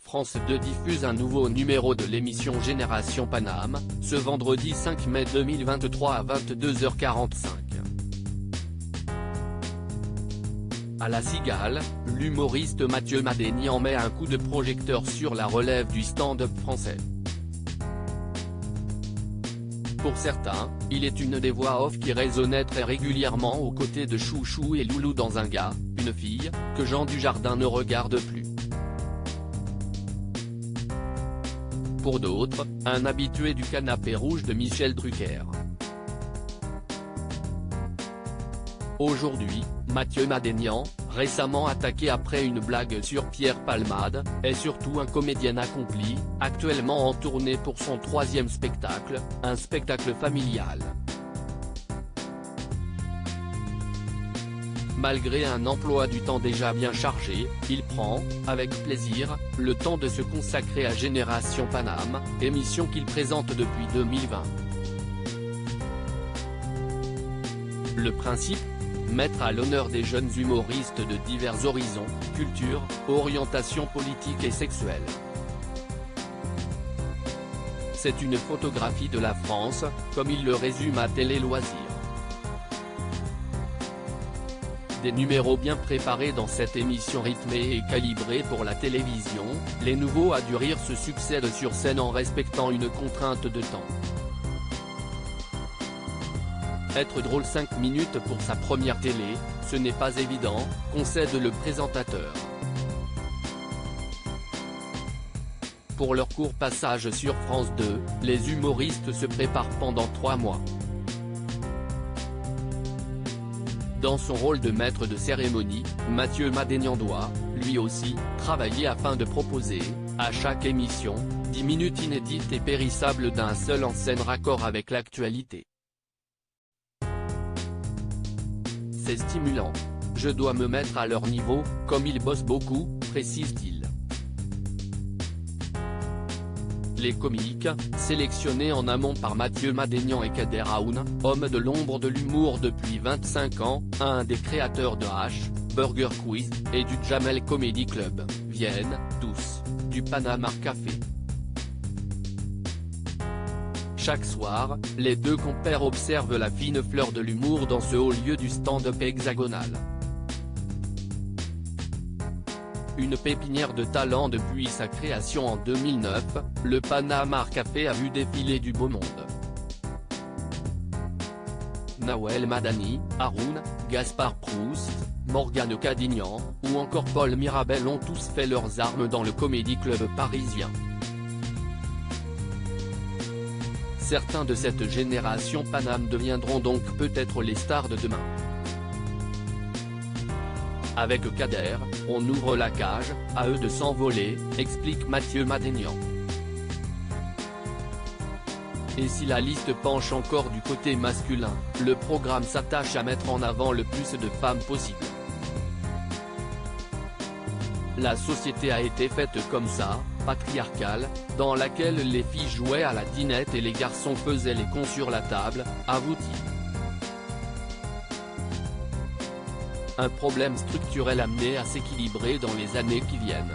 France 2 diffuse un nouveau numéro de l'émission Génération Paname, ce vendredi 5 mai 2023 à 22h45. À la Cigale, l'humoriste Mathieu Madénian met un coup de projecteur sur la relève du stand-up français. Pour certains, il est une des voix off qui résonnait très régulièrement aux côtés de Chouchou et Loulou dans Un gars, une fille, que Jean Dujardin ne regarde plus. Pour d'autres, un habitué du canapé rouge de Michel Drucker. Aujourd'hui, Mathieu Madénian, récemment attaqué après une blague sur Pierre Palmade, est surtout un comédien accompli, actuellement en tournée pour son 3e spectacle, un spectacle familial. Malgré un emploi du temps déjà bien chargé, il prend, avec plaisir, le temps de se consacrer à Génération Paname, émission qu'il présente depuis 2020. Le principe ? Mettre à l'honneur des jeunes humoristes de divers horizons, cultures, orientations politiques et sexuelles. C'est une photographie de la France, comme il le résume à Télé Loisirs. Des numéros bien préparés dans cette émission rythmée et calibrée pour la télévision, les nouveaux à du rire se succèdent sur scène en respectant une contrainte de temps. Être drôle 5 minutes pour sa première télé, ce n'est pas évident, concède le présentateur. Pour leur court passage sur France 2, les humoristes se préparent pendant 3 mois. Dans son rôle de maître de cérémonie, Mathieu Madénian doit, lui aussi, travailler afin de proposer, à chaque émission, 10 minutes inédites et périssables d'un seul en scène raccord avec l'actualité. C'est stimulant. Je dois me mettre à leur niveau, comme ils bossent beaucoup, précise-t-il. Les comiques, sélectionnés en amont par Mathieu Madénian et Kader Aoun, homme de l'ombre de l'humour depuis 25 ans, un des créateurs de H, Burger Quiz, et du Jamel Comedy Club, viennent, tous, du Panama Café. Chaque soir, les deux compères observent la fine fleur de l'humour dans ce haut lieu du stand-up hexagonal. Une pépinière de talent depuis sa création en 2009, le Panama Café a vu défiler du beau monde. Nawel Madani, Haroun, Gaspard Proust, Morgane Cadignan, ou encore Paul Mirabel ont tous fait leurs armes dans le Comedy Club parisien. Certains de cette génération Paname deviendront donc peut-être les stars de demain. Avec Kader, on ouvre la cage, à eux de s'envoler, explique Mathieu Madénian. Et si la liste penche encore du côté masculin, le programme s'attache à mettre en avant le plus de femmes possible. La société a été faite comme ça, patriarcale, dans laquelle les filles jouaient à la dinette et les garçons faisaient les cons sur la table, avoue-t-il. Un problème structurel amené à s'équilibrer dans les années qui viennent.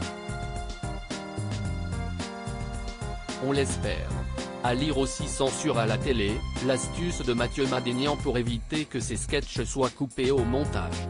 On l'espère. À lire aussi Censure à la télé, l'astuce de Mathieu Madénian pour éviter que ses sketchs soient coupés au montage.